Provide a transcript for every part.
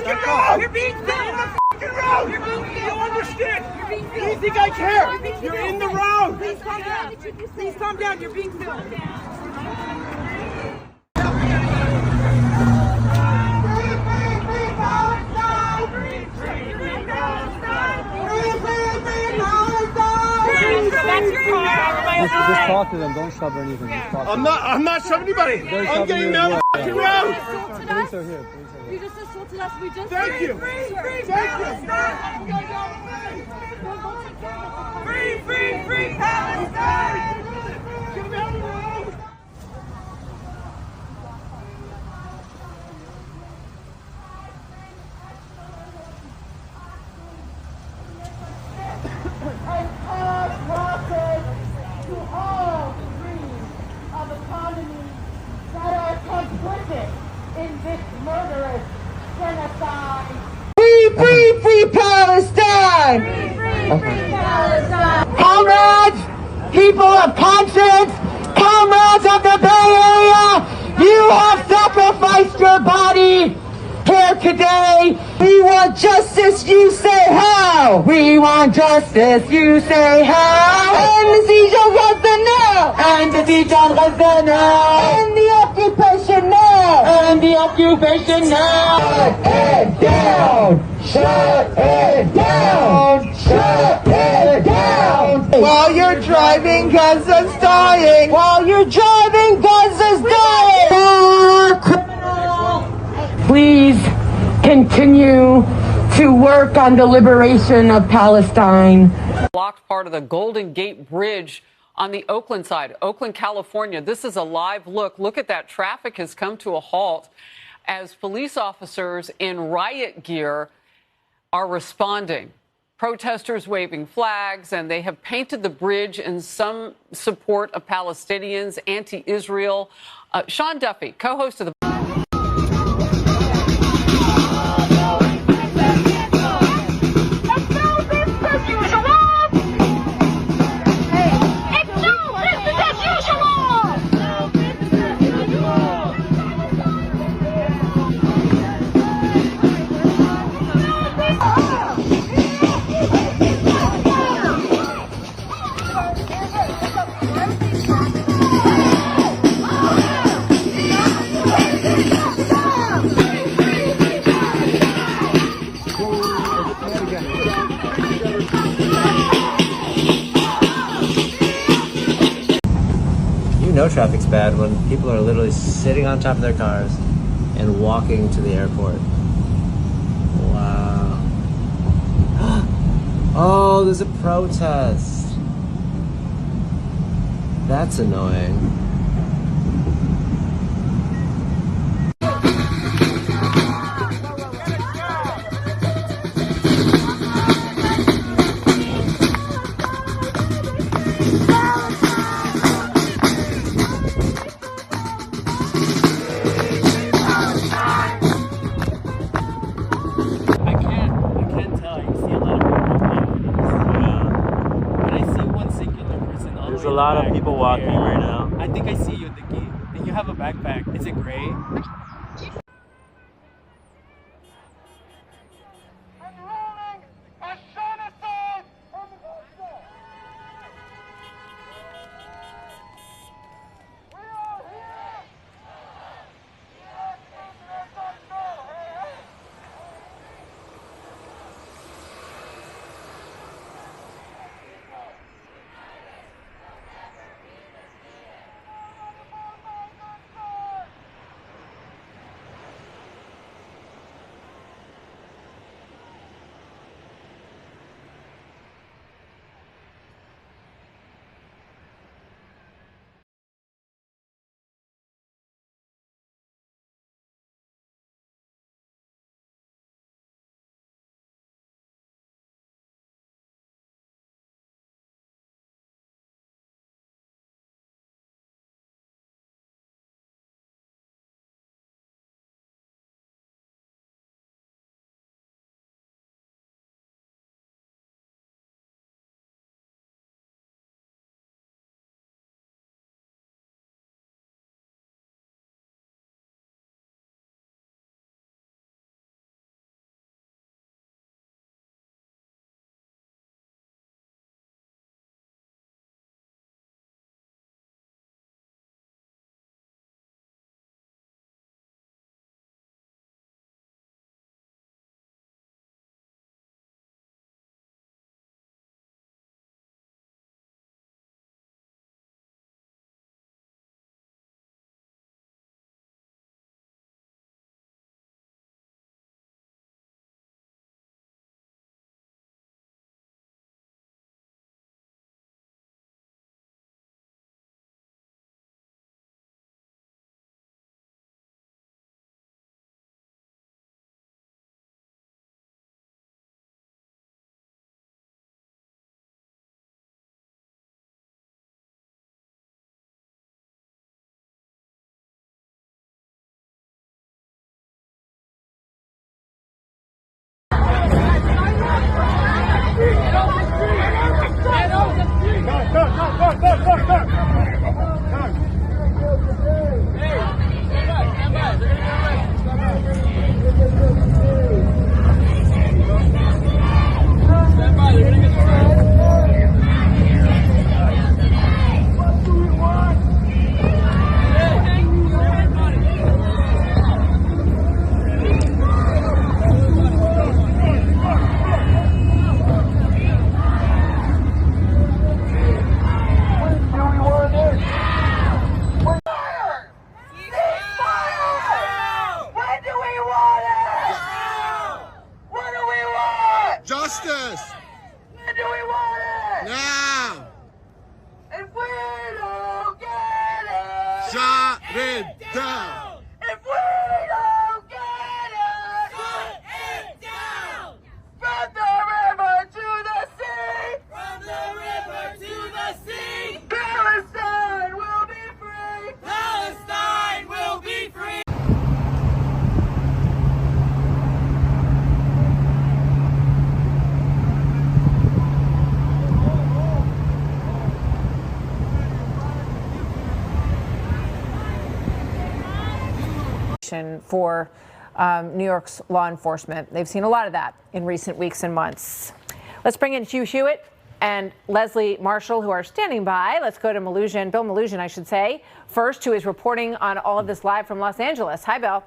fucking road! You're being You're in the fucking road! You're being You don't understand! You're being Do you think I care? You're in the road! Please calm down. Please calm down. You're being filmed. Just talk to them. Don't shove or anything. I'm not shoving anybody. I'm getting down the fucking road. Police are here. You just assaulted us. We just. Thank you. Thank you. Free Palestine! Get me out of the road! And cause losses to all degrees of economies that are complicit in this murderous genocide. Free Palestine! Free Palestine! Comrades, people of conscience, comrades of the Bay Area, you have sacrificed your body here today. We want justice, you say how? We want justice, you say how? And the siege of Gaza now! And the siege of Gaza now! And the occupation now! And the occupation now! Shut it down! Shut it down! Shut it down! While you're driving, Gaza's dying! While you're driving, Gaza's dying! Please continue to work on the liberation of Palestine. Blocked part of the Golden Gate Bridge on the Oakland side, Oakland, California. This is a live look. Look at that. Traffic has come to a halt as police officers in riot gear are responding. Protesters waving flags, and they have painted the bridge in some support of Palestinians, anti-Israel. Sean Duffy, co-host of the know traffic's bad when people are literally sitting on top of their cars and walking to the airport. Wow. Oh, there's a protest. That's annoying. There's a lot of people walking right now. I think I see you, Nikki. And you have a backpack. Is it gray? Justice. When do we want it? Now. If we don't get it, Shut it down. if we don't get it, shut it down. From the river to the sea, from the river to the sea, Palestine will be free. Palestine will be free. For New York's law enforcement. They've seen a lot of that in recent weeks and months. Let's bring in Hugh Hewitt and Leslie Marshall, who are standing by. Let's go to Bill Maluzhin, I should say, first, who is reporting on all of this live from Los Angeles. Hi, Bill.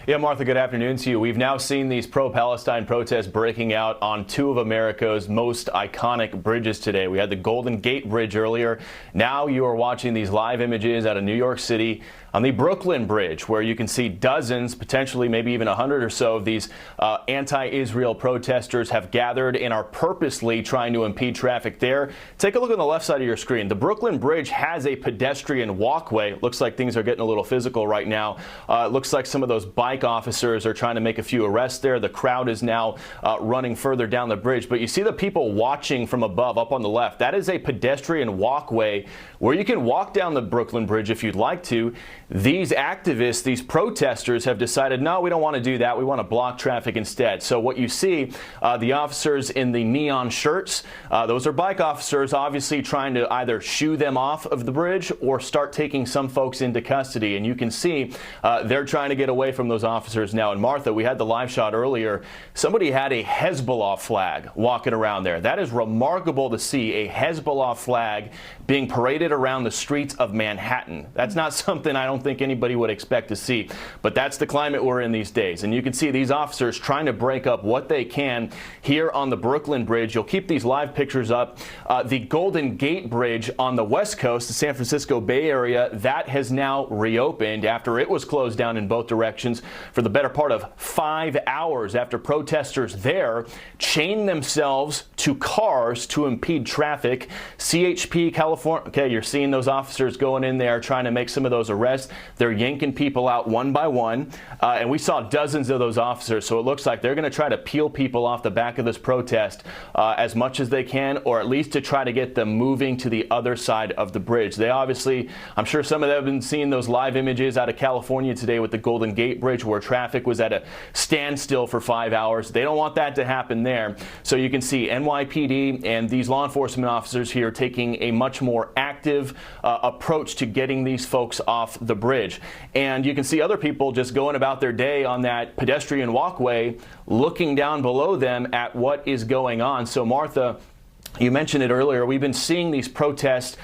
Yeah, Martha, good afternoon to you. We've now seen these pro-Palestine protests breaking out on two of America's most iconic bridges today. We had the Golden Gate Bridge earlier. Now you are watching these live images out of New York City on the Brooklyn Bridge, where you can see dozens, potentially maybe even 100 or so of these anti-Israel protesters have gathered and are purposely trying to impede traffic there. Take a look on the left side of your screen. The Brooklyn Bridge has a pedestrian walkway. Looks like things are getting a little physical right now. It looks like some of those bike officers are trying to make a few arrests there. The crowd is now running further down the bridge. But you see the people watching from above up on the left. That is a pedestrian walkway where you can walk down the Brooklyn Bridge if you'd like to. These activists, these protesters have decided, no, we don't want to do that. We want to block traffic instead. So what you see, the officers in the neon shirts, those are bike officers obviously trying to either shoo them off of the bridge or start taking some folks into custody. And you can see they're trying to get away from those officers now. And Martha, we had the live shot earlier. Somebody had a Hezbollah flag walking around there. That is remarkable to see, a Hezbollah flag being paraded around the streets of Manhattan. That's not something I don't think anybody would expect to see, but that's the climate we're in these days. And you can see these officers trying to break up what they can here on the Brooklyn Bridge. You'll keep these live pictures up. The Golden Gate Bridge on the West Coast, the San Francisco Bay Area, that has now reopened after it was closed down in both directions for the better part of 5 hours after protesters there chained themselves to cars to impede traffic. CHP California, okay, you're seeing those officers going in there trying to make some of those arrests. They're yanking people out one by one, and we saw dozens of those officers, so it looks like they're going to try to peel people off the back of this protest as much as they can, or at least to try to get them moving to the other side of the bridge. They obviously, I'm sure some of them have been seeing those live images out of California today with the Golden Gate Bridge where traffic was at a standstill for 5 hours. They don't want that to happen there. So you can see NYPD and these law enforcement officers here taking a much more active approach to getting these folks off the bridge. And you can see other people just going about their day on that pedestrian walkway, looking down below them at what is going on. So Martha, you mentioned it earlier, we've been seeing these protests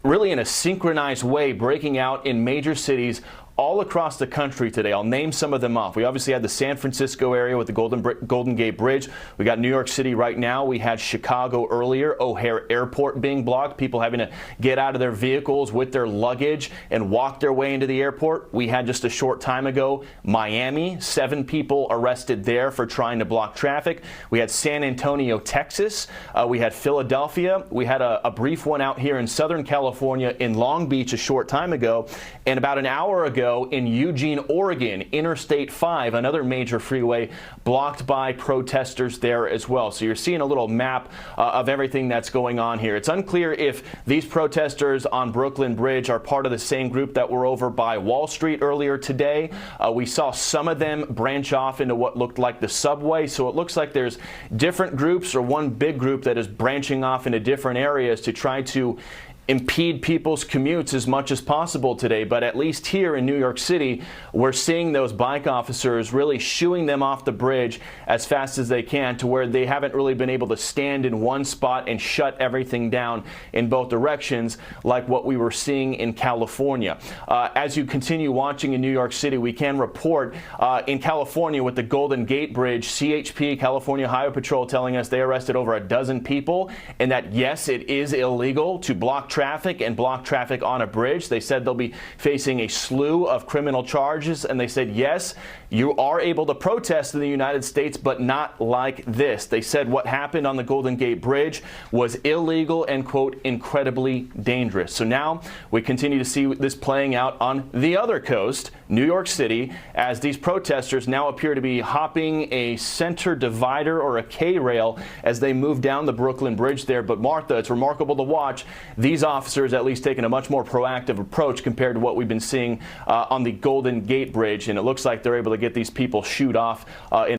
really in a synchronized way breaking out in major cities all across the country today. I'll name some of them off. We obviously had the San Francisco area with the Golden Gate Bridge. We got New York City right now. We had Chicago earlier, O'Hare Airport being blocked, people having to get out of their vehicles with their luggage and walk their way into the airport. We had just a short time ago Miami, 7 people arrested there for trying to block traffic. We had San Antonio, Texas. We had Philadelphia. We had a brief one out here in Southern California in Long Beach a short time ago. And about an hour ago, in Eugene, Oregon, Interstate 5, another major freeway, blocked by protesters there as well. So you're seeing a little map of everything that's going on here. It's unclear if these protesters on Brooklyn Bridge are part of the same group that were over by Wall Street earlier today. We saw some of them branch off into what looked like the subway. So it looks like there's different groups or one big group that is branching off into different areas to try to impede people's commutes as much as possible today. But at least here in New York City, we're seeing those bike officers really shooing them off the bridge as fast as they can to where they haven't really been able to stand in one spot and shut everything down in both directions like what we were seeing in California. As you continue watching in New York City, we can report in California with the Golden Gate Bridge, CHP, California Highway Patrol, telling us they arrested over a dozen people and that, yes, it is illegal to block traffic and block traffic on a bridge. They said they'll be facing a slew of criminal charges, and they said, yes, you are able to protest in the United States, but not like this. They said what happened on the Golden Gate Bridge was illegal and, quote, incredibly dangerous. So now we continue to see this playing out on the other coast, New York City, as these protesters now appear to be hopping a center divider or a K-rail as they move down the Brooklyn Bridge there. But Martha, it's remarkable to watch these officers at least taking a much more proactive approach compared to what we've been seeing on the Golden Gate Bridge, and it looks like they're able to get these people shooed off in